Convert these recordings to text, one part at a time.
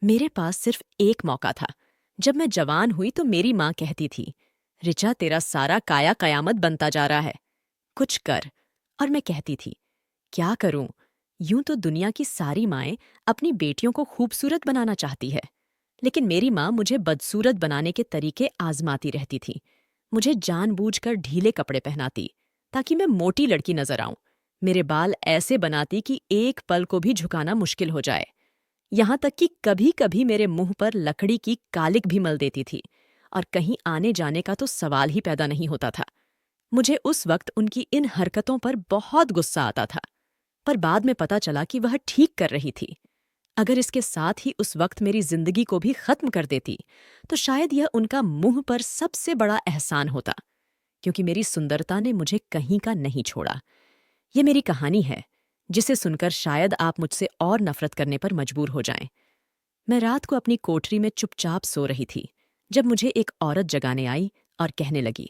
मेरे पास सिर्फ एक मौका था। जब मैं जवान हुई तो मेरी माँ कहती थी, ऋचा तेरा सारा काया कयामत बनता जा रहा है, कुछ कर। और मैं कहती थी, क्या करूं? यूं तो दुनिया की सारी माएं अपनी बेटियों को खूबसूरत बनाना चाहती है, लेकिन मेरी माँ मुझे बदसूरत बनाने के तरीके आजमाती रहती थी। मुझे जानबूझकर ढीले कपड़े पहनाती ताकि मैं मोटी लड़की नजर आऊं। मेरे बाल ऐसे बनाती कि एक पल को भी झुकाना मुश्किल हो जाए। यहाँ तक कि कभी कभी मेरे मुंह पर लकड़ी की कालिक भी मल देती थी, और कहीं आने जाने का तो सवाल ही पैदा नहीं होता था। मुझे उस वक्त उनकी इन हरकतों पर बहुत गुस्सा आता था, पर बाद में पता चला कि वह ठीक कर रही थी। अगर इसके साथ ही उस वक्त मेरी जिंदगी को भी खत्म कर देती, तो शायद यह उनका मुंह पर सबसे बड़ा एहसान होता, क्योंकि मेरी सुंदरता ने मुझे कहीं का नहीं छोड़ा। ये मेरी कहानी है, जिसे सुनकर शायद आप मुझसे और नफरत करने पर मजबूर हो जाएं। मैं रात को अपनी कोठरी में चुपचाप सो रही थी, जब मुझे एक औरत जगाने आई और कहने लगी,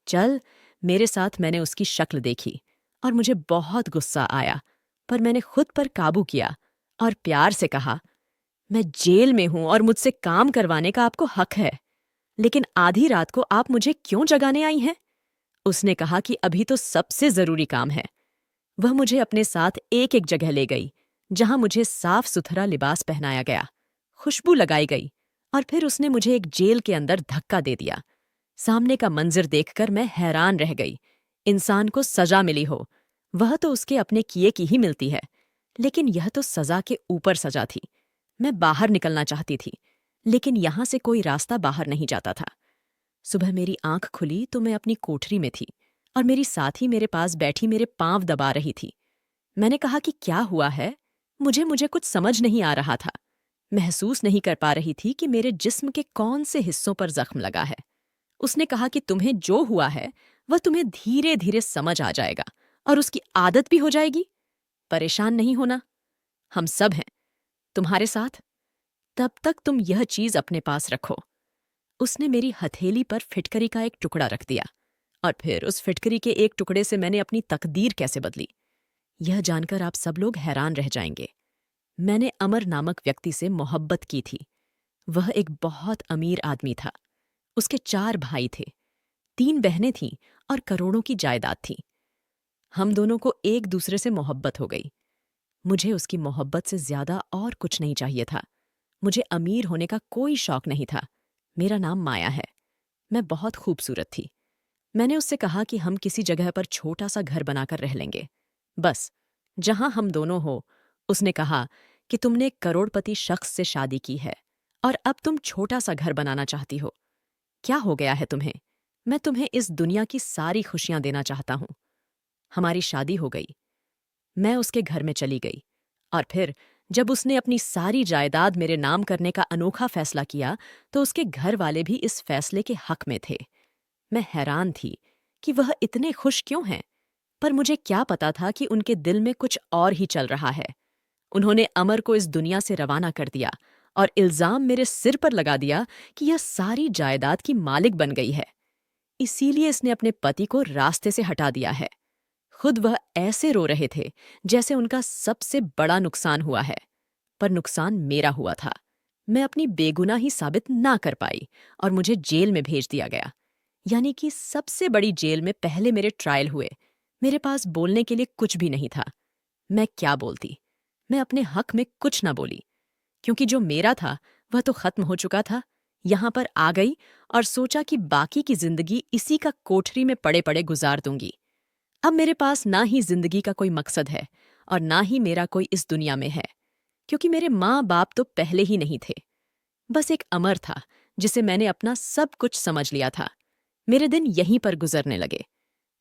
चल मेरे साथ। मैंने उसकी शक्ल देखी और मुझे बहुत गुस्सा आया, पर मैंने खुद पर काबू किया और प्यार से कहा, मैं जेल में हूं और मुझसे काम करवाने का आपको हक है, लेकिन आधी रात को आप मुझे क्यों जगाने आई हैं? उसने कहा कि अभी तो सबसे जरूरी काम है। वह मुझे अपने साथ एक एक जगह ले गई, जहां मुझे साफ सुथरा लिबास पहनाया गया, खुशबू लगाई गई, और फिर उसने मुझे एक जेल के अंदर धक्का दे दिया। सामने का मंजर देखकर मैं हैरान रह गई। इंसान को सजा मिली हो, वह तो उसके अपने किए की ही मिलती है, लेकिन यह तो सजा के ऊपर सजा थी। मैं बाहर निकलना चाहती थी, लेकिन यहां से कोई रास्ता बाहर नहीं जाता था। सुबह मेरी आंख खुली तो मैं अपनी कोठरी में थी, और मेरी साथी मेरे पास बैठी मेरे पांव दबा रही थी। मैंने कहा कि क्या हुआ है? मुझे कुछ समझ नहीं आ रहा था। महसूस नहीं कर पा रही थी कि मेरे जिस्म के कौन से हिस्सों पर जख्म लगा है। उसने कहा कि तुम्हें जो हुआ है वह तुम्हें धीरे धीरे समझ आ जाएगा और उसकी आदत भी हो जाएगी। परेशान नहीं होना, हम सब हैं तुम्हारे साथ। तब तक तुम यह चीज अपने पास रखो। उसने मेरी हथेली पर फिटकरी का एक टुकड़ा रख दिया, और फिर उस फिटकरी के एक टुकड़े से मैंने अपनी तकदीर कैसे बदली, यह जानकर आप सब लोग हैरान रह जाएंगे। मैंने अमर नामक व्यक्ति से मोहब्बत की थी। वह एक बहुत अमीर आदमी था। उसके 4 भाई थे, 3 बहनें थीं और करोड़ों की जायदाद थी। हम दोनों को एक दूसरे से मोहब्बत हो गई। मुझे उसकी मोहब्बत से ज्यादा और कुछ नहीं चाहिए था। मुझे अमीर होने का कोई शौक नहीं था। मेरा नाम माया है। मैं बहुत खूबसूरत थी। मैंने उससे कहा कि हम किसी जगह पर छोटा सा घर बनाकर रह लेंगे, बस जहां हम दोनों हो। उसने कहा कि तुमने एक करोड़पति शख्स से शादी की है और अब तुम छोटा सा घर बनाना चाहती हो। क्या हो गया है तुम्हें? मैं तुम्हें इस दुनिया की सारी खुशियां देना चाहता हूं। हमारी शादी हो गई। मैं उसके घर में चली गई, और फिर जब उसने अपनी सारी जायदाद मेरे नाम करने का अनोखा फैसला किया, तो उसके घर वाले भी इस फैसले के हक में थे। मैं हैरान थी कि वह इतने खुश क्यों हैं, पर मुझे क्या पता था कि उनके दिल में कुछ और ही चल रहा है। उन्होंने अमर को इस दुनिया से रवाना कर दिया और इल्जाम मेरे सिर पर लगा दिया कि यह सारी जायदाद की मालिक बन गई है, इसीलिए इसने अपने पति को रास्ते से हटा दिया है। खुद वह ऐसे रो रहे थे जैसे उनका सबसे बड़ा नुकसान हुआ है, पर नुकसान मेरा हुआ था। मैं अपनी बेगुनाही साबित ना कर पाई और मुझे जेल में भेज दिया गया, यानी कि सबसे बड़ी जेल में। पहले मेरे ट्रायल हुए। मेरे पास बोलने के लिए कुछ भी नहीं था। मैं क्या बोलती? मैं अपने हक में कुछ ना बोली, क्योंकि जो मेरा था वह तो खत्म हो चुका था। यहां पर आ गई और सोचा कि बाकी की जिंदगी इसी का कोठरी में पड़े पड़े गुजार दूंगी। अब मेरे पास ना ही जिंदगी का कोई मकसद है और ना ही मेरा कोई इस दुनिया में है, क्योंकि मेरे माँ बाप तो पहले ही नहीं थे। बस एक अमर था जिसे मैंने अपना सब कुछ समझ लिया था। मेरे दिन यहीं पर गुजरने लगे।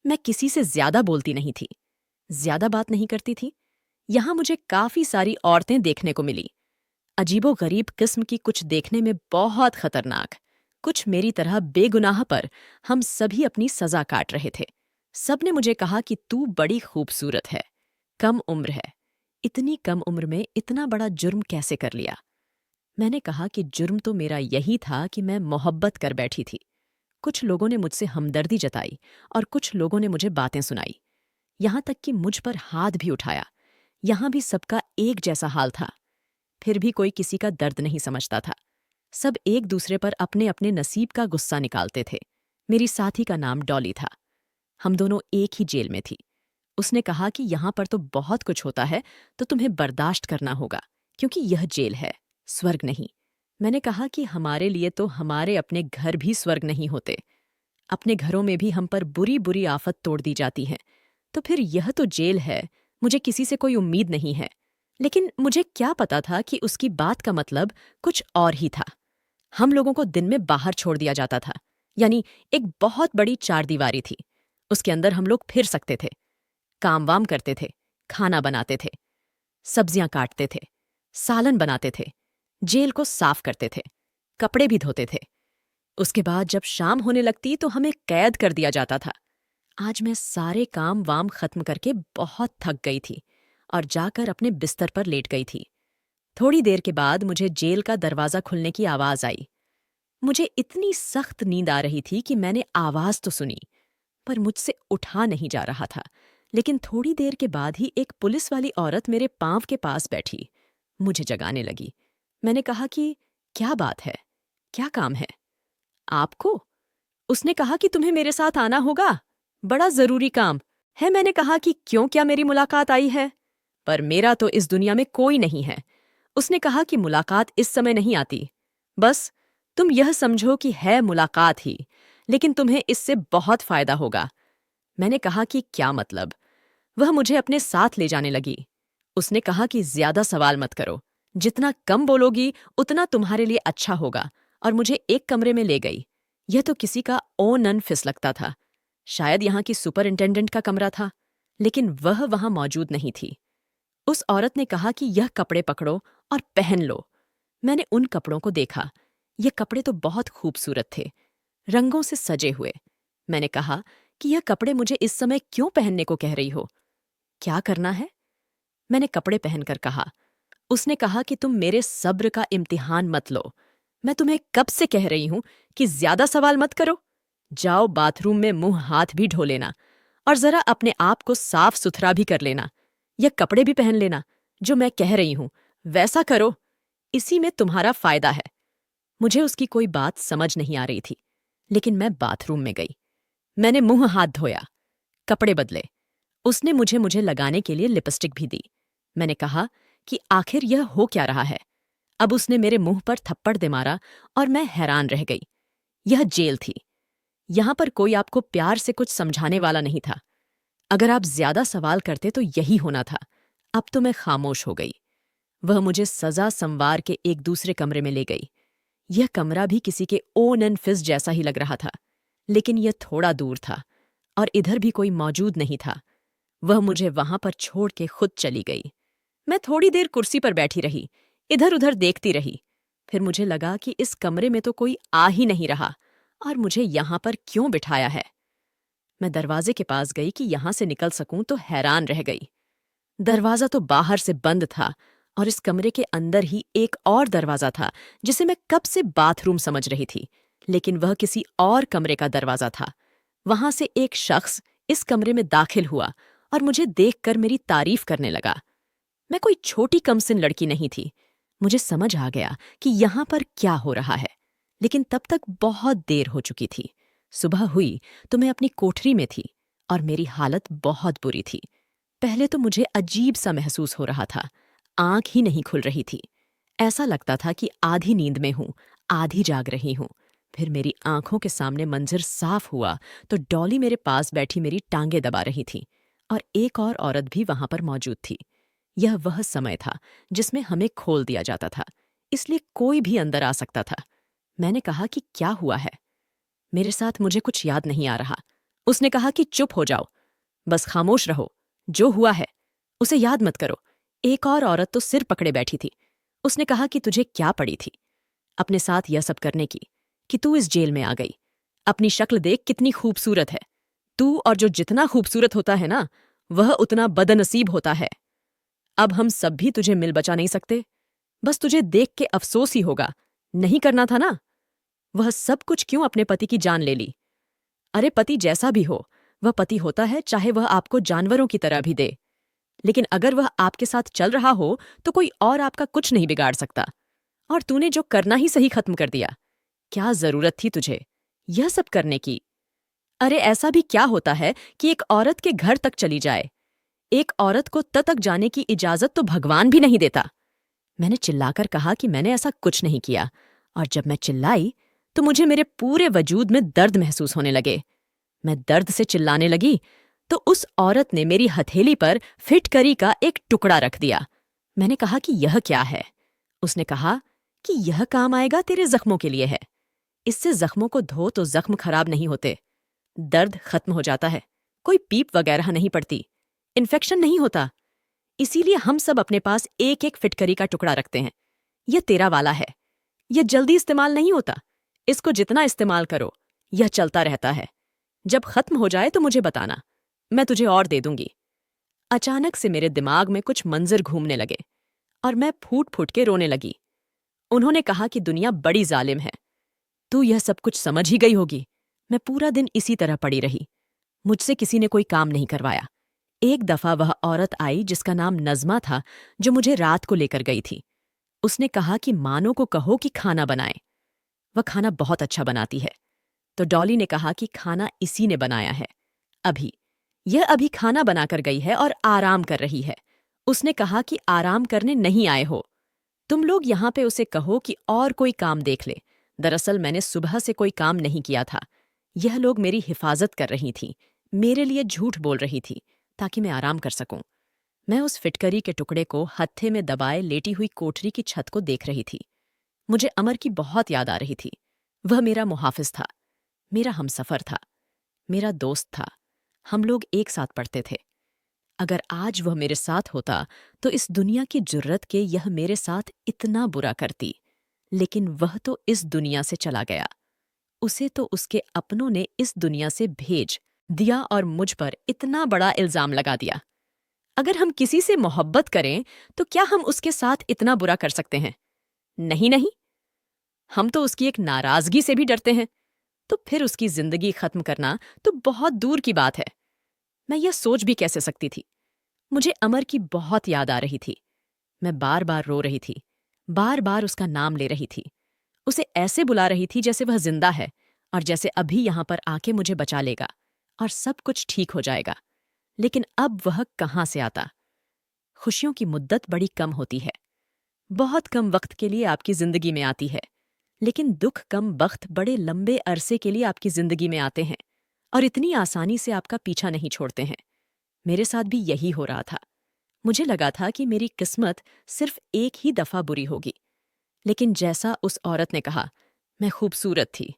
मैं किसी से ज्यादा बोलती नहीं थी, ज्यादा बात नहीं करती थी। यहां मुझे काफी सारी औरतें देखने को मिली, अजीबो गरीब किस्म की, कुछ देखने में बहुत खतरनाक, कुछ मेरी तरह बेगुनाह। पर हम सभी अपनी सजा काट रहे थे। सबने मुझे कहा कि तू बड़ी खूबसूरत है, कम उम्र है। इतनी कम उम्र में इतना बड़ा जुर्म कैसे कर लिया? मैंने कहा कि जुर्म तो मेरा यही था कि मैं मोहब्बत कर बैठी थी। कुछ लोगों ने मुझसे हमदर्दी जताई और कुछ लोगों ने मुझे बातें सुनाई, यहां तक कि मुझ पर हाथ भी उठाया। यहां भी सबका एक जैसा हाल था। फिर भी कोई किसी का दर्द नहीं समझता था। सब एक दूसरे पर अपने अपने नसीब का गुस्सा निकालते थे। मेरी साथी का नाम डॉली था। हम दोनों एक ही जेल में थी। उसने कहा कि यहाँ पर तो बहुत कुछ होता है, तो तुम्हें बर्दाश्त करना होगा, क्योंकि यह जेल है, स्वर्ग नहीं। मैंने कहा कि हमारे लिए तो हमारे अपने घर भी स्वर्ग नहीं होते। अपने घरों में भी हम पर बुरी बुरी आफत तोड़ दी जाती है, तो फिर यह तो जेल है, मुझे किसी से कोई उम्मीद नहीं है। लेकिन मुझे क्या पता था कि उसकी बात का मतलब कुछ और ही था। हम लोगों को दिन में बाहर छोड़ दिया जाता था, यानी एक बहुत बड़ी चारदीवारी थी। उसके अंदर हम लोग फिर सकते थे, काम वाम करते थे, खाना बनाते थे, सब्जियां काटते थे, सालन बनाते थे, जेल को साफ करते थे, कपड़े भी धोते थे। उसके बाद जब शाम होने लगती तो हमें कैद कर दिया जाता था। आज मैं सारे काम वाम खत्म करके बहुत थक गई थी और जाकर अपने बिस्तर पर लेट गई थी। थोड़ी देर के बाद मुझे जेल का दरवाज़ा खुलने की आवाज़ आई। मुझे इतनी सख्त नींद आ रही थी कि मैंने आवाज़ तो सुनी, पर मुझसे उठा नहीं जा रहा था। लेकिन थोड़ी देर के बाद ही एक पुलिस वाली औरत मेरे पाँव के पास बैठी, मुझे जगाने लगी। मैंने कहा कि क्या बात है, क्या काम है आपको? उसने कहा कि तुम्हें मेरे साथ आना होगा, बड़ा जरूरी काम है। मैंने कहा कि क्यों, क्या मेरी मुलाकात आई है? पर मेरा तो इस दुनिया में कोई नहीं है। उसने कहा कि मुलाकात इस समय नहीं आती, बस तुम यह समझो कि है मुलाकात ही, लेकिन तुम्हें इससे बहुत फायदा होगा। मैंने कहा कि क्या मतलब? वह मुझे अपने साथ ले जाने लगी। उसने कहा कि ज्यादा सवाल मत करो, जितना कम बोलोगी उतना तुम्हारे लिए अच्छा होगा, और मुझे एक कमरे में ले गई। यह तो किसी का ओ नन फिस लगता था। शायद यहाँ की सुपरिंटेंडेंट का कमरा था, लेकिन वह वहां मौजूद नहीं थी। उस औरत ने कहा कि यह कपड़े पकड़ो और पहन लो। मैंने उन कपड़ों को देखा। ये कपड़े तो बहुत खूबसूरत थे, रंगों से सजे हुए। मैंने कहा कि यह कपड़े मुझे इस समय क्यों पहनने को कह रही हो? क्या करना है? मैंने कपड़े पहनकर कहा। उसने कहा कि तुम मेरे सब्र का इम्तिहान मत लो। मैं तुम्हें कब से कह रही हूं कि ज्यादा सवाल मत करो। जाओ बाथरूम में मुंह हाथ भी धो लेना, और जरा अपने आप को साफ सुथरा भी कर लेना। यह कपड़े भी पहन लेना, जो मैं कह रही हूं वैसा करो, इसी में तुम्हारा फायदा है। मुझे उसकी कोई बात समझ नहीं आ रही थी, लेकिन मैं बाथरूम में गई। मैंने मुंह हाथ धोया, कपड़े बदले। उसने मुझे मुझे लगाने के लिए लिपस्टिक भी दी। मैंने कहा कि आखिर यह हो क्या रहा है? अब उसने मेरे मुंह पर थप्पड़ दे मारा और मैं हैरान रह गई। यह जेल थी। यहां पर कोई आपको प्यार से कुछ समझाने वाला नहीं था। अगर आप ज्यादा सवाल करते तो यही होना था। अब तो मैं खामोश हो गई। वह मुझे सजा संवार के एक दूसरे कमरे में ले गई। यह कमरा भी किसी के ओन एंड फिस जैसा ही लग रहा था, लेकिन यह थोड़ा दूर था और इधर भी कोई मौजूद नहीं था। वह मुझे वहां पर छोड़ के खुद चली गई। मैं थोड़ी देर कुर्सी पर बैठी रही, इधर उधर देखती रही। फिर मुझे लगा कि इस कमरे में तो कोई आ ही नहीं रहा, और मुझे यहां पर क्यों बिठाया है? मैं दरवाजे के पास गई कि यहां से निकल सकूं, तो हैरान रह गई। दरवाजा तो बाहर से बंद था, और इस कमरे के अंदर ही एक और दरवाजा था, जिसे मैं कब से बाथरूम समझ रही थी, लेकिन वह किसी और कमरे का दरवाजा था। वहां से एक शख्स इस कमरे में दाखिल हुआ और मुझे देखकर मेरी तारीफ करने लगा। मैं कोई छोटी कमसिन लड़की नहीं थी। मुझे समझ आ गया कि यहां पर क्या हो रहा है, लेकिन तब तक बहुत देर हो चुकी थी। सुबह हुई तो मैं अपनी कोठरी में थी और मेरी हालत बहुत बुरी थी। पहले तो मुझे अजीब सा महसूस हो रहा था। आंख ही नहीं खुल रही थी। ऐसा लगता था कि आधी नींद में हूं, आधी जाग रही हूं। फिर मेरी आंखों के सामने मंजर साफ हुआ तो डॉली मेरे पास बैठी मेरी टांगें दबा रही थी, और एक और औरत भी वहां पर मौजूद थी। यह वह समय था जिसमें हमें खोल दिया जाता था, इसलिए कोई भी अंदर आ सकता था। मैंने कहा कि क्या हुआ है? मेरे साथ मुझे कुछ याद नहीं आ रहा। उसने कहा कि चुप हो जाओ, बस खामोश रहो, जो हुआ है उसे याद मत करो। एक और औरत तो सिर पकड़े बैठी थी। उसने कहा कि तुझे क्या पड़ी थी अपने साथ यह सब करने की, कि तू इस जेल में आ गई? अपनी शक्ल देख कितनी खूबसूरत है तू, और जो जितना खूबसूरत होता है ना, वह उतना बदनसीब होता है। अब हम सब भी तुझे मिल बचा नहीं सकते। बस तुझे देख के अफसोस ही होगा, नहीं करना था ना? वह सब कुछ क्यों अपने पति की जान ले ली? अरे पति जैसा भी हो, वह पति होता है, चाहे वह आपको जानवरों की तरह भी दे। लेकिन अगर वह आपके साथ चल रहा हो तो कोई और आपका कुछ नहीं बिगाड़ सकता। और तूने जो करना ही सही खत्म कर दिया। क्या जरूरत थी तुझे यह सब करने की? अरे ऐसा भी क्या होता है कि एक औरत के घर तक चली जाए? एक औरत को तक जाने की इजाजत तो भगवान भी नहीं देता। मैंने चिल्लाकर कहा कि मैंने ऐसा कुछ नहीं किया, और जब मैं चिल्लाई तो मुझे मेरे पूरे वजूद में दर्द महसूस होने लगे। मैं दर्द से चिल्लाने लगी तो उस औरत ने मेरी हथेली पर फिटकरी का एक टुकड़ा रख दिया। मैंने कहा कि यह क्या है? उसने कहा कि यह काम आएगा, तेरे जख्मों के लिए है। इससे जख्मों को धो तो जख्म खराब नहीं होते, दर्द खत्म हो जाता है, कोई पीप वगैरह नहीं पड़ती, इन्फेक्शन नहीं होता। इसीलिए हम सब अपने पास एक एक फिटकरी का टुकड़ा रखते हैं। यह तेरा वाला है। यह जल्दी इस्तेमाल नहीं होता। इसको जितना इस्तेमाल करो यह चलता रहता है। जब खत्म हो जाए तो मुझे बताना, मैं तुझे और दे दूंगी। अचानक से मेरे दिमाग में कुछ मंजर घूमने लगे और मैं फूट फूट के रोने लगी। उन्होंने कहा कि दुनिया बड़ी जालिम है, तू यह सब कुछ समझ ही गई होगी। मैं पूरा दिन इसी तरह पड़ी रही। मुझसे किसी ने कोई काम नहीं करवाया। एक दफा वह औरत आई जिसका नाम नज़मा था, जो मुझे रात को लेकर गई थी। उसने कहा कि मानो को कहो कि खाना बनाए, वह खाना बहुत अच्छा बनाती है। तो डॉली ने कहा कि खाना इसी ने बनाया है। यह अभी खाना बनाकर गई है और आराम कर रही है। उसने कहा कि आराम करने नहीं आए हो, तुम लोग यहाँ पे उसे कहो कि और कोई काम देख ले। दरअसल मैंने सुबह से कोई काम नहीं किया था। यह लोग मेरी हिफाजत कर रही थीं, मेरे लिए झूठ बोल रही थी ताकि मैं आराम कर सकूं। मैं उस फिटकरी के टुकड़े को हत्थे में दबाए लेटी हुई कोठरी की छत को देख रही थी। मुझे अमर की बहुत याद आ रही थी। वह मेरा मुहाफिज था, मेरा हमसफर था, मेरा दोस्त था। हम लोग एक साथ पढ़ते थे। अगर आज वह मेरे साथ होता तो इस दुनिया की जुर्रत के यह मेरे साथ इतना बुरा करती। लेकिन वह तो इस दुनिया से चला गया। उसे तो उसके अपनों ने इस दुनिया से भेज दिया और मुझ पर इतना बड़ा इल्जाम लगा दिया। अगर हम किसी से मोहब्बत करें तो क्या हम उसके साथ इतना बुरा कर सकते हैं? नहीं नहीं, हम तो उसकी एक नाराजगी से भी डरते हैं। तो फिर उसकी जिंदगी खत्म करना तो बहुत दूर की बात है। मैं यह सोच भी कैसे सकती थी? मुझे अमर की बहुत याद आ रही थी। मैं बार बार रो रही थी, बार बार उसका नाम ले रही थी। उसे ऐसे बुला रही थी जैसे वह जिंदा है और जैसे अभी यहां पर आके मुझे बचा लेगा और सब कुछ ठीक हो जाएगा। लेकिन अब वह कहां से आता? खुशियों की मुद्दत बड़ी कम होती है, बहुत कम वक्त के लिए आपकी जिंदगी में आती है। लेकिन दुख कम वक्त बड़े लंबे अरसे के लिए आपकी जिंदगी में आते हैं और इतनी आसानी से आपका पीछा नहीं छोड़ते हैं। मेरे साथ भी यही हो रहा था। मुझे लगा था कि मेरी किस्मत सिर्फ एक ही दफा बुरी होगी। लेकिन जैसा उस औरत ने कहा, मैं खूबसूरत थी,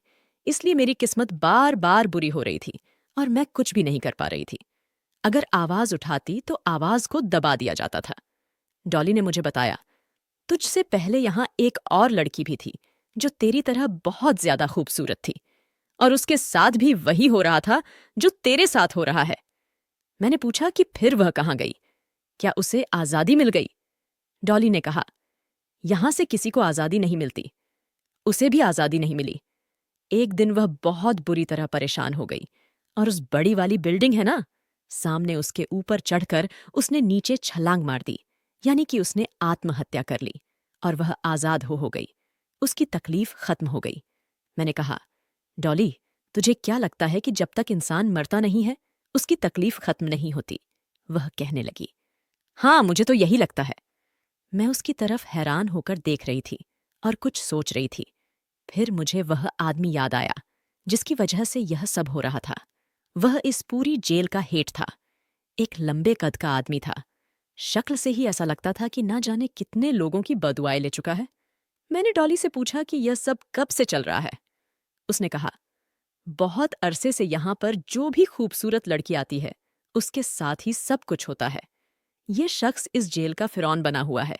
इसलिए मेरी किस्मत बार बार बुरी हो रही थी और मैं कुछ भी नहीं कर पा रही थी। अगर आवाज उठाती तो आवाज को दबा दिया जाता था। डॉली ने मुझे बताया, तुझसे पहले यहां एक और लड़की भी थी जो तेरी तरह बहुत ज्यादा खूबसूरत थी, और उसके साथ भी वही हो रहा था जो तेरे साथ हो रहा है। मैंने पूछा कि फिर वह कहाँ गई? क्या उसे आजादी मिल गई? डॉली ने कहा, यहां से किसी को आजादी नहीं मिलती। उसे भी आजादी नहीं मिली। एक दिन वह बहुत बुरी तरह परेशान हो गई और उस बड़ी वाली बिल्डिंग है ना, सामने उसके ऊपर चढ़कर उसने नीचे छलांग मार दी। यानी कि उसने आत्महत्या कर ली और वह आजाद हो गई। उसकी तकलीफ खत्म हो गई। मैंने कहा, डॉली, तुझे क्या लगता है कि जब तक इंसान मरता नहीं है उसकी तकलीफ खत्म नहीं होती? वह कहने लगी, हाँ, मुझे तो यही लगता है। मैं उसकी तरफ हैरान होकर देख रही थी और कुछ सोच रही थी। फिर मुझे वह आदमी याद आया जिसकी वजह से यह सब हो रहा था। वह इस पूरी जेल का हेड था। एक लंबे कद का आदमी था। शक्ल से ही ऐसा लगता था कि ना जाने कितने लोगों की बदुआएं ले चुका है। मैंने डॉली से पूछा कि यह सब कब से चल रहा है। उसने कहा, बहुत अरसे से यहां पर जो भी खूबसूरत लड़की आती है उसके साथ ही सब कुछ होता है। यह शख्स इस जेल का फिरौन बना हुआ है।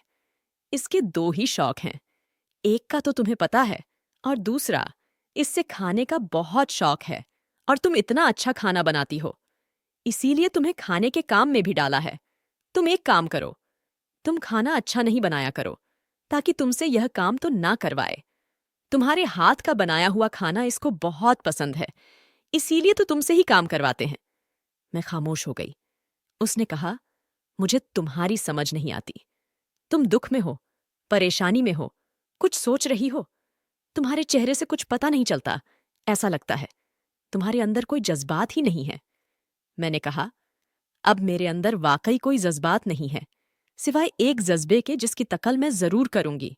इसके दो ही शौक हैं। एक का तो तुम्हें पता है और दूसरा, इससे खाने का बहुत शौक है और तुम इतना अच्छा खाना बनाती हो, इसीलिए तुम्हें खाने के काम में भी डाला है। तुम एक काम करो, तुम खाना अच्छा नहीं बनाया करो ताकि तुमसे यह काम तो ना करवाए। तुम्हारे हाथ का बनाया हुआ खाना इसको बहुत पसंद है, इसीलिए तो तुमसे ही काम करवाते हैं। मैं खामोश हो गई। उसने कहा, मुझे तुम्हारी समझ नहीं आती। तुम दुख में हो, परेशानी में हो, कुछ सोच रही हो। तुम्हारे चेहरे से कुछ पता नहीं चलता। ऐसा लगता है तुम्हारे अंदर कोई जज्बात ही नहीं है। मैंने कहा, अब मेरे अंदर वाकई कोई जज्बात नहीं है, सिवाय एक जज्बे के जिसकी तकल मैं जरूर करूंगी।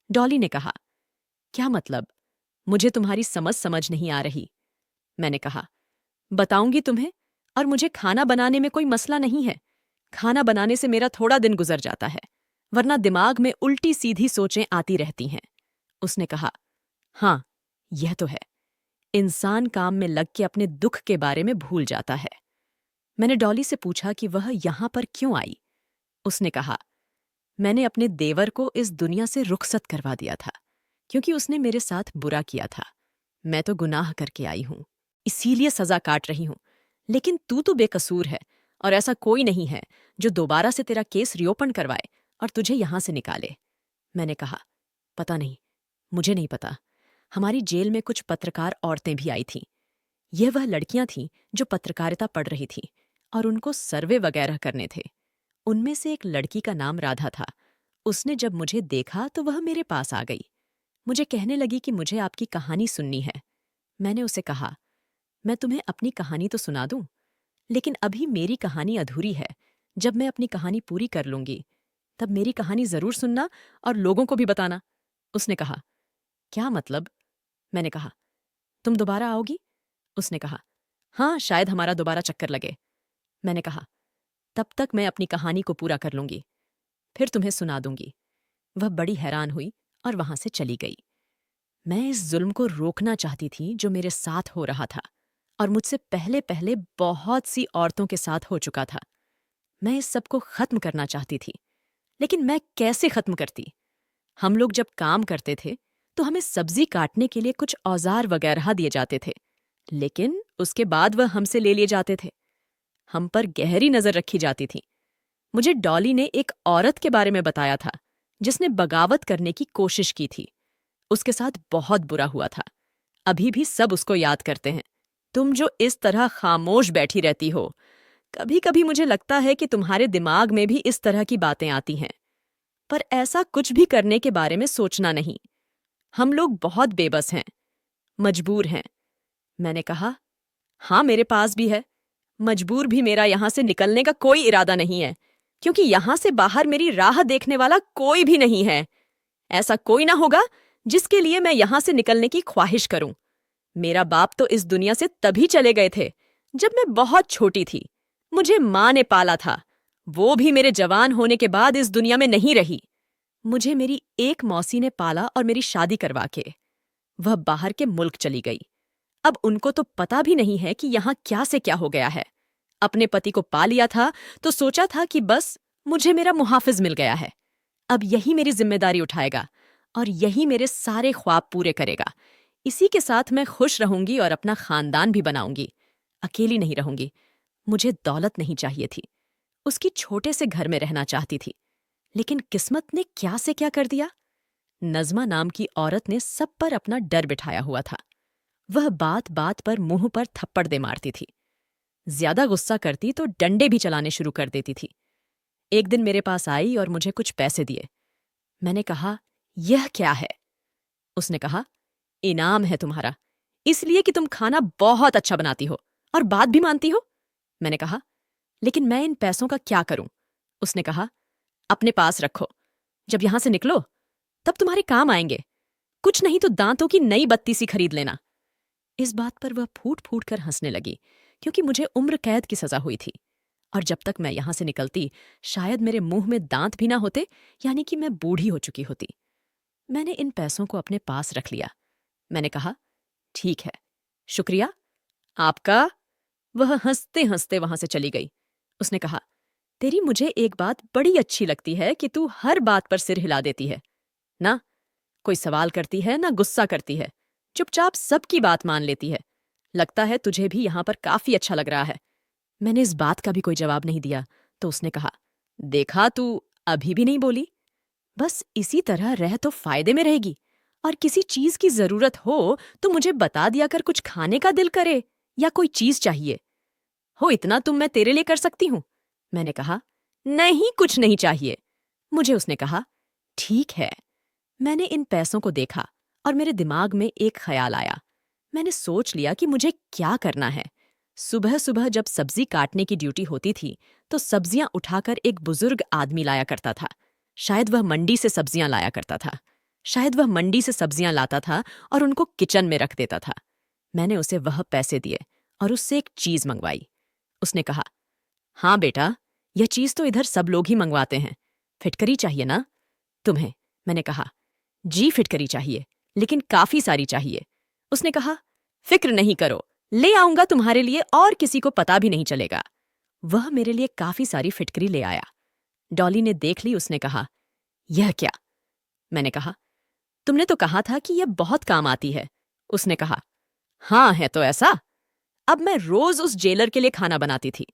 डॉली ने कहा, क्या मतलब? मुझे तुम्हारी समझ नहीं आ रही। मैंने कहा, बताऊंगी तुम्हें। और मुझे खाना बनाने में कोई मसला नहीं है। खाना बनाने से मेरा थोड़ा दिन गुजर जाता है, वरना दिमाग में उल्टी सीधी सोचें आती रहती हैं। उसने कहा, हाँ, यह तो है। इंसान काम में लग के अपने दुख के बारे में भूल जाता है। मैंने डॉली से पूछा कि वह यहां पर क्यों आई। उसने कहा, मैंने अपने देवर को इस दुनिया से रुखसत करवा दिया था, क्योंकि उसने मेरे साथ बुरा किया था। मैं तो गुनाह करके आई हूं, इसीलिए सजा काट रही हूं। लेकिन तू तो बेकसूर है, और ऐसा कोई नहीं है जो दोबारा से तेरा केस रिओपन करवाए और तुझे यहां से निकाले। मैंने कहा, पता नहीं, मुझे नहीं पता। हमारी जेल में कुछ पत्रकार औरतें भी आई थीं। यह वह लड़कियां थीं जो पत्रकारिता पढ़ रही थीं और उनको सर्वे वगैरह करने थे। उनमें से एक लड़की का नाम राधा था। उसने जब मुझे देखा तो वह मेरे पास आ गई। मुझे कहने लगी कि मुझे आपकी कहानी सुननी है। मैंने उसे कहा, मैं तुम्हें अपनी कहानी तो सुना दूं, लेकिन अभी मेरी कहानी अधूरी है। जब मैं अपनी कहानी पूरी कर लूंगी, तब मेरी कहानी जरूर सुनना और लोगों को भी बताना। उसने कहा, क्या मतलब? मैंने कहा, तुम दोबारा आओगी? उसने कहा, हाँ, शायद हमारा दोबारा चक्कर लगे। मैंने कहा, तब तक मैं अपनी कहानी को पूरा कर लूंगी, फिर तुम्हें सुना दूंगी। वह बड़ी हैरान हुई और वहां से चली गई। मैं इस जुल्म को रोकना चाहती थी जो मेरे साथ हो रहा था, और मुझसे पहले पहले बहुत सी औरतों के साथ हो चुका था। मैं इस सब को खत्म करना चाहती थी, लेकिन मैं कैसे खत्म करती? हम लोग जब काम करते थे तो हमें सब्जी काटने के लिए कुछ औजार वगैरह दिए जाते थे, लेकिन उसके बाद वह हमसे ले लिए जाते थे। हम पर गहरी नजर रखी जाती थी। मुझे डॉली ने एक औरत के बारे में बताया था जिसने बगावत करने की कोशिश की थी। उसके साथ बहुत बुरा हुआ था। अभी भी सब उसको याद करते हैं। तुम जो इस तरह खामोश बैठी रहती हो, कभी कभी मुझे लगता है कि तुम्हारे दिमाग में भी इस तरह की बातें आती हैं, पर ऐसा कुछ भी करने के बारे में सोचना नहीं। हम लोग बहुत बेबस हैं, मजबूर हैं। मैंने कहा, हाँ, मेरे पास भी है। मजबूर भी मेरा यहां से निकलने का कोई इरादा नहीं है, क्योंकि यहां से बाहर मेरी राह देखने वाला कोई भी नहीं है। ऐसा कोई ना होगा जिसके लिए मैं यहां से निकलने की ख्वाहिश करूं। मेरा बाप तो इस दुनिया से तभी चले गए थे जब मैं बहुत छोटी थी। मुझे माँ ने पाला था, वो भी मेरे जवान होने के बाद इस दुनिया में नहीं रही। मुझे मेरी एक मौसी ने पाला और मेरी शादी करवा के वह बाहर के मुल्क चली गई। अब उनको तो पता भी नहीं है कि यहाँ क्या से क्या हो गया है। अपने पति को पा लिया था तो सोचा था कि बस मुझे मेरा मुहाफिज मिल गया है। अब यही मेरी जिम्मेदारी उठाएगा और यही मेरे सारे ख्वाब पूरे करेगा। इसी के साथ मैं खुश रहूंगी और अपना खानदान भी बनाऊंगी। अकेली नहीं रहूंगी। मुझे दौलत नहीं चाहिए थी। उसकी छोटे से घर में रहना चाहती थी, लेकिन किस्मत ने क्या से क्या कर दिया। नज़मा नाम की औरत ने सब पर अपना डर बिठाया हुआ था। वह बात बात पर मुंह पर थप्पड़ दे मारती थी। ज्यादा गुस्सा करती तो डंडे भी चलाने शुरू कर देती थी। एक दिन मेरे पास आई और मुझे कुछ पैसे दिए। मैंने कहा, यह क्या है? उसने कहा, इनाम है तुम्हारा, इसलिए कि तुम खाना बहुत अच्छा बनाती हो और बात भी मानती हो। मैंने कहा, लेकिन मैं इन पैसों का क्या करूं? उसने कहा, अपने पास रखो। जब यहां से निकलो तब तुम्हारे काम आएंगे। कुछ नहीं तो दांतों की नई बत्ती सी खरीद लेना। इस बात पर वह फूट फूट कर हंसने लगी, क्योंकि मुझे उम्र कैद की सजा हुई थी, और जब तक मैं यहां से निकलती शायद मेरे मुंह में दांत भी ना होते, यानी कि मैं बूढ़ी हो चुकी होती। मैंने इन पैसों को अपने पास रख लिया। मैंने कहा, ठीक है, शुक्रिया आपका। वह हंसते हंसते वहां से चली गई। उसने कहा, तेरी मुझे एक बात बड़ी अच्छी लगती है कि तू हर बात पर सिर हिला देती है ना। कोई सवाल करती है ना गुस्सा करती है, चुपचाप सबकी बात मान लेती है। लगता है तुझे भी यहां पर काफी अच्छा लग रहा है। मैंने इस बात का भी कोई जवाब नहीं दिया तो उसने कहा, देखा, तू अभी भी नहीं बोली। बस इसी तरह रह तो फायदे में रहेगी, और किसी चीज की जरूरत हो तो मुझे बता दिया कर। कुछ खाने का दिल करे या कोई चीज चाहिए हो, इतना तुम मैं तेरे लिए कर सकती हूं। मैंने कहा, नहीं, कुछ नहीं चाहिए, मुझे उसने कहा। ठीक है। मैंने इन पैसों को देखा और मेरे दिमाग में एक ख्याल आया। मैंने सोच लिया कि मुझे क्या करना है। सुबह सुबह जब सब्जी काटने की ड्यूटी होती थी तो सब्जियां उठाकर एक बुजुर्ग आदमी लाया करता था। शायद वह मंडी से सब्जियां लाया करता था। शायद वह मंडी से सब्जियां लाता था और उनको किचन में रख देता था। मैंने उसे वह पैसे दिए और उससे एक चीज मंगवाई। उसने कहा, हाँ बेटा, यह चीज तो इधर सब लोग ही मंगवाते हैं। फिटकरी चाहिए ना तुम्हें? मैंने कहा, जी फिटकरी चाहिए, लेकिन काफी सारी चाहिए। उसने कहा, फिक्र नहीं करो, ले आऊंगा तुम्हारे लिए और किसी को पता भी नहीं चलेगा। वह मेरे लिए काफी सारी फिटकरी ले आया। डॉली ने देख ली। उसने कहा, यह क्या? मैंने कहा, तुमने तो कहा था कि यह बहुत काम आती है। उसने कहा, हाँ है तो ऐसा। अब मैं रोज उस जेलर के लिए खाना बनाती थी।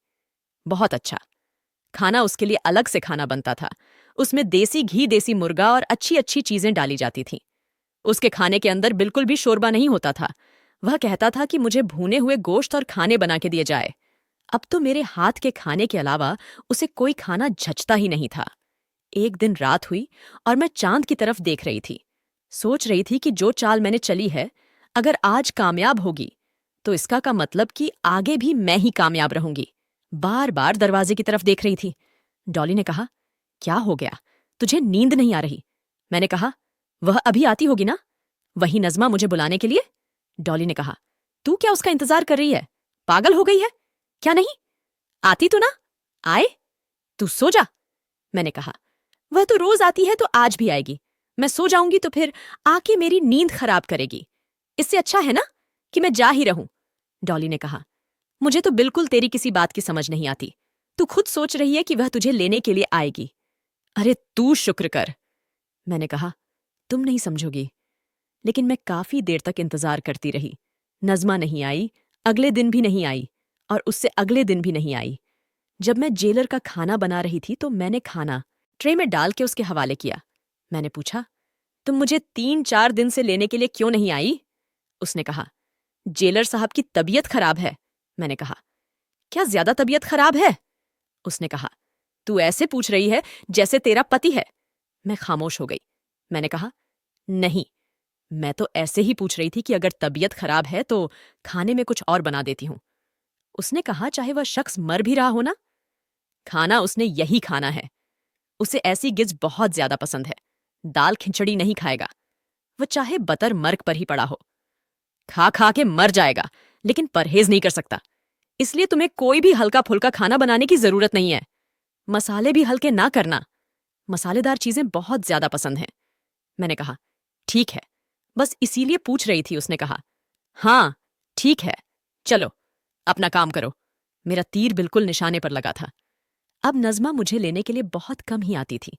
बहुत अच्छा। खाना उसके लिए अलग से खाना बनता था। उसमें देसी घी, देसी मुर्गा और अच्छी अच्छी चीजें डाली जाती थीं। उसके खाने के अंदर बिल्कुल भी शोरबा नहीं होता था। वह कहता था कि मुझे भुने हुए गोश्त और खाने बना के दिए जाए। अब तो मेरे हाथ के खाने के अलावा उसे कोई खाना जचता ही नहीं था। एक दिन रात हुई और मैं चांद की तरफ देख रही थी। सोच रही थी कि जो चाल मैंने चली है, अगर आज कामयाब होगी तो इसका का मतलब कि आगे भी मैं ही कामयाब रहूंगी। बार बार दरवाजे की तरफ देख रही थी। डॉली ने कहा, क्या हो गया, तुझे नींद नहीं आ रही? मैंने कहा, वह अभी आती होगी ना, वही नज़मा मुझे बुलाने के लिए। डॉली ने कहा, तू क्या उसका इंतजार कर रही है? पागल हो गई है क्या? नहीं आती तो ना आए, तू सो जा। मैंने कहा, वह तो रोज आती है तो आज भी आएगी। मैं सो जाऊंगी तो फिर आके मेरी नींद खराब करेगी। इससे अच्छा है ना कि मैं जा ही रहूं। डॉली ने कहा, मुझे तो बिल्कुल तेरी किसी बात की समझ नहीं आती। तू खुद सोच रही है कि वह तुझे लेने के लिए आएगी। अरे तू शुक्र कर। मैंने कहा, तुम नहीं समझोगी। लेकिन मैं काफी देर तक इंतजार करती रही। नज़मा नहीं आई, अगले दिन भी नहीं आई और उससे अगले दिन भी नहीं आई। जब मैं जेलर का खाना बना रही थी तो मैंने खाना ट्रे में डाल के उसके हवाले किया। मैंने पूछा, तुम मुझे 3-4 दिन से लेने के लिए क्यों नहीं आई? उसने कहा, जेलर साहब की तबीयत खराब है। मैंने कहा, क्या ज्यादा तबीयत खराब है? उसने कहा, तू ऐसे पूछ रही है जैसे तेरा पति है। मैं खामोश हो गई। मैंने कहा, नहीं, मैं तो ऐसे ही पूछ रही थी कि अगर तबीयत खराब है तो खाने में कुछ और बना देती हूं। उसने कहा, चाहे वह शख्स मर भी रहा हो ना, खाना उसने यही खाना है। उसे ऐसी गिज बहुत ज्यादा पसंद है। दाल खिचड़ी नहीं खाएगा। वह चाहे बतर मर्ग पर ही पड़ा हो, खा खा के मर जाएगा, लेकिन परहेज नहीं कर सकता। इसलिए तुम्हें कोई भी हल्का फुल्का खाना बनाने की जरूरत नहीं है। मसाले भी हल्के ना करना, मसालेदार चीजें बहुत ज्यादा पसंद हैं। मैंने कहा, ठीक है, बस इसीलिए पूछ रही थी। उसने कहा, हाँ ठीक है, चलो अपना काम करो। मेरा तीर बिल्कुल निशाने पर लगा था। अब नज़मा मुझे लेने के लिए बहुत कम ही आती थी,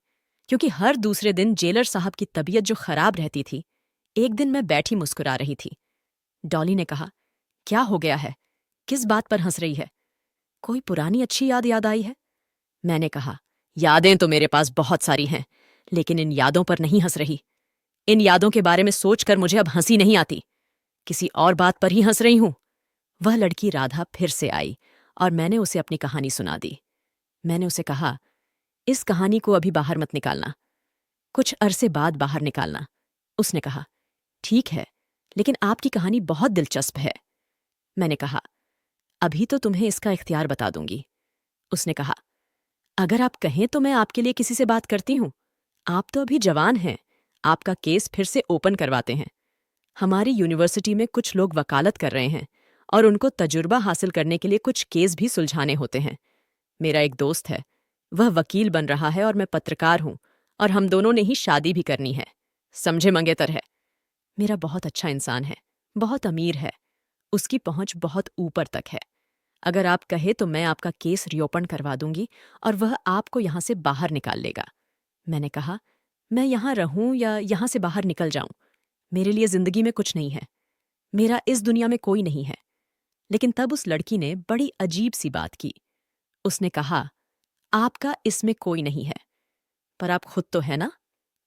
क्योंकि हर दूसरे दिन जेलर साहब की तबीयत जो खराब रहती थी। एक दिन मैं बैठी मुस्कुरा रही थी। डॉली ने कहा, क्या हो गया है? किस बात पर हंस रही है? कोई पुरानी अच्छी याद आई है? मैंने कहा, यादें तो मेरे पास बहुत सारी हैं, लेकिन इन यादों पर नहीं हंस रही। इन यादों के बारे में सोचकर मुझे अब हंसी नहीं आती। किसी और बात पर ही हंस रही हूं। वह लड़की राधा फिर से आई और मैंने उसे अपनी कहानी सुना दी। मैंने उसे कहा, इस कहानी को अभी बाहर मत निकालना, कुछ अरसे बाद बाहर निकालना। उसने कहा, ठीक है, लेकिन आपकी कहानी बहुत दिलचस्प है। मैंने कहा, अभी तो तुम्हें इसका इख्तियार बता दूंगी। उसने कहा, अगर आप कहें तो मैं आपके लिए किसी से बात करती हूं। आप तो अभी जवान हैं, आपका केस फिर से ओपन करवाते हैं। हमारी यूनिवर्सिटी में कुछ लोग वकालत कर रहे हैं और उनको तजुर्बा हासिल करने के लिए कुछ केस भी सुलझाने होते हैं। मेरा एक दोस्त है, वह वकील बन रहा है और मैं पत्रकार हूं, और हम दोनों ने ही शादी भी करनी है। समझे मंगेतर है। मेरा बहुत अच्छा इंसान है, बहुत अमीर है, उसकी पहुंच बहुत ऊपर तक है। अगर आप कहे तो मैं आपका केस रिओपन करवा दूंगी और वह आपको यहां से बाहर निकाल लेगा। मैंने कहा, मैं यहां रहूं या यहां से बाहर निकल जाऊं, मेरे लिए जिंदगी में कुछ नहीं है। मेरा इस दुनिया में कोई नहीं है। लेकिन तब उस लड़की ने बड़ी अजीब सी बात की। उसने कहा, आपका इसमें कोई नहीं है, पर आप खुद तो है ना?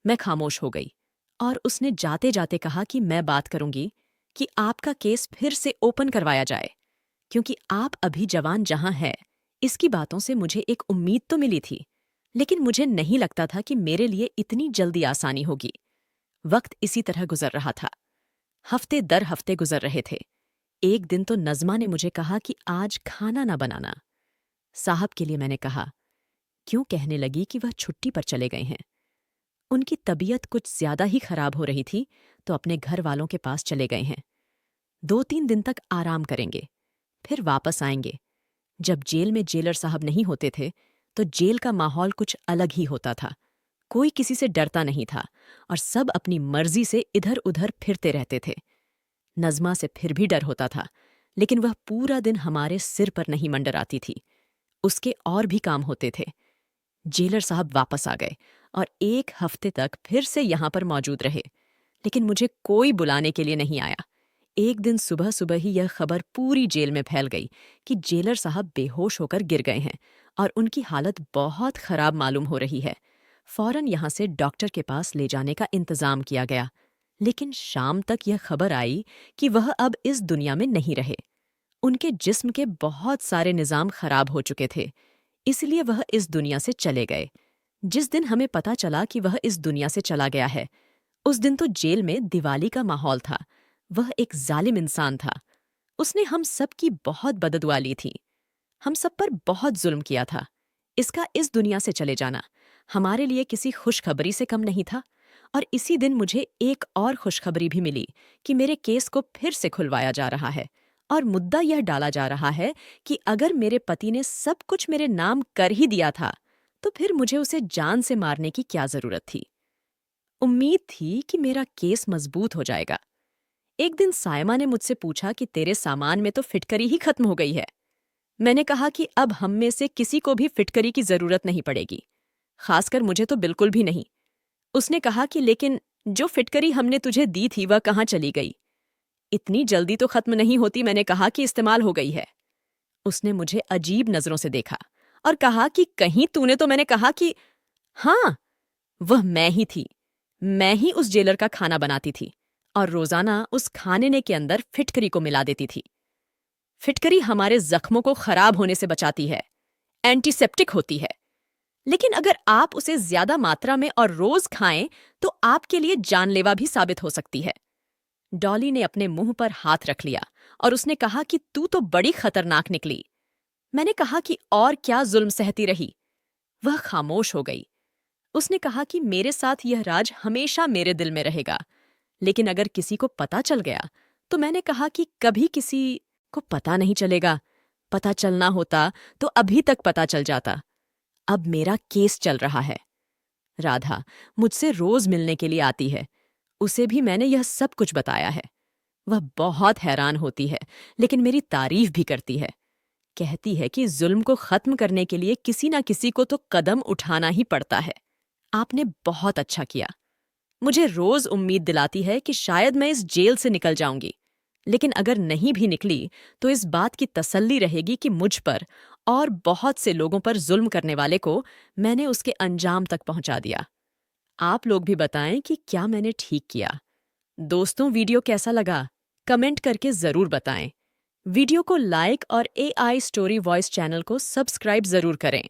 मैं खामोश हो गई और उसने जाते जाते कहा कि मैं बात करूंगी कि आपका केस फिर से ओपन करवाया जाए, क्योंकि आप अभी जवान जहां है, इसकी बातों से मुझे एक उम्मीद तो मिली थी। लेकिन मुझे नहीं लगता था कि मेरे लिए इतनी जल्दी आसानी होगी। वक्त इसी तरह गुजर रहा था। हफ्ते दर हफ्ते गुजर रहे थे। एक दिन तो नज़मा ने मुझे कहा कि आज खाना ना बनाना। साहब के लिए मैंने कहा। क्यों कहने लगी कि वह छुट्टी पर चले गए हैं। उनकी तबीयत कुछ ज्यादा ही खराब हो रही थी तो अपने घर वालों के पास चले गए हैं। 2-3 दिन तक आराम करेंगे, फिर वापस आएंगे। जब जेल में जेलर साहब नहीं होते थे तो जेल का माहौल कुछ अलग ही होता था। कोई किसी से डरता नहीं था और सब अपनी मर्जी से इधर उधर फिरते रहते थे। नज़मा से फिर भी डर होता था, लेकिन वह पूरा दिन हमारे सिर पर नहीं मंडराती थी। उसके और भी काम होते थे। जेलर साहब वापस आ गए और 1 हफ्ते तक फिर से यहां पर मौजूद रहे, लेकिन मुझे कोई बुलाने के लिए नहीं आया। एक दिन सुबह सुबह ही यह खबर पूरी जेल में फैल गई कि जेलर साहब बेहोश होकर गिर गए हैं और उनकी हालत बहुत खराब मालूम हो रही है। फौरन यहां से डॉक्टर के पास ले जाने का इंतजाम किया गया, लेकिन शाम तक यह खबर आई कि वह अब इस दुनिया में नहीं रहे। उनके जिस्म के बहुत सारे निजाम खराब हो चुके थे, इसलिए वह इस दुनिया से चले गए। जिस दिन हमें पता चला कि वह इस दुनिया से चला गया है, उस दिन तो जेल में दिवाली का माहौल था। वह एक जालिम इंसान था। उसने हम सब की बहुत बददुआ ली थी। हम सब पर बहुत जुल्म किया था। इसका इस दुनिया से चले जाना हमारे लिए किसी खुशखबरी से कम नहीं था। और इसी दिन मुझे एक और खुशखबरी भी मिली कि मेरे केस को फिर से खुलवाया जा रहा है और मुद्दा यह डाला जा रहा है कि अगर मेरे पति ने सब कुछ मेरे नाम कर ही दिया था तो फिर मुझे उसे जान से मारने की क्या जरूरत थी। उम्मीद थी कि मेरा केस मजबूत हो जाएगा। एक दिन सायमा ने मुझसे पूछा कि तेरे सामान में तो फिटकरी ही खत्म हो गई है। मैंने कहा कि अब हम में से किसी को भी फिटकरी की जरूरत नहीं पड़ेगी, खासकर मुझे तो बिल्कुल भी नहीं। उसने कहा कि लेकिन जो फिटकरी हमने तुझे दी थी वह कहाँ चली गई? इतनी जल्दी तो खत्म नहीं होती। मैंने कहा कि इस्तेमाल हो गई है। उसने मुझे अजीब नजरों से देखा और कहा कि कहीं तूने तो। मैंने कहा कि हाँ, वह मैं ही थी। मैं ही उस जेलर का खाना बनाती थी और रोजाना उस खाने के अंदर फिटकरी को मिला देती थी। फिटकरी हमारे जख्मों को खराब होने से बचाती है, एंटीसेप्टिक होती है, लेकिन अगर आप उसे ज्यादा मात्रा में और रोज खाएं तो आपके लिए जानलेवा भी साबित हो सकती है। डॉली ने अपने मुंह पर हाथ रख लिया और उसने कहा कि तू तो बड़ी खतरनाक निकली। मैंने कहा कि और क्या जुल्म सहती रही। वह खामोश हो गई। उसने कहा कि मेरे साथ यह राज हमेशा मेरे दिल में रहेगा, लेकिन अगर किसी को पता चल गया तो। मैंने कहा कि कभी किसी को पता नहीं चलेगा। पता चलना होता तो अभी तक पता चल जाता। अब मेरा केस चल रहा है। राधा मुझसे रोज मिलने के लिए आती है। उसे भी मैंने यह सब कुछ बताया है। वह बहुत हैरान होती है, लेकिन मेरी तारीफ भी करती है। कहती है कि जुल्म को खत्म करने के लिए किसी ना किसी को तो कदम उठाना ही पड़ता है। आपने बहुत अच्छा किया। मुझे रोज उम्मीद दिलाती है कि शायद मैं इस जेल से निकल जाऊंगी, लेकिन अगर नहीं भी निकली तो इस बात की तसल्ली रहेगी कि मुझ पर और बहुत से लोगों पर जुल्म करने वाले को मैंने उसके अंजाम तक पहुंचा दिया। आप लोग भी बताएं कि क्या मैंने ठीक किया। दोस्तों, वीडियो कैसा लगा कमेंट करके जरूर बताएं। वीडियो को लाइक और AI स्टोरी वॉइस चैनल को सब्सक्राइब जरूर करें।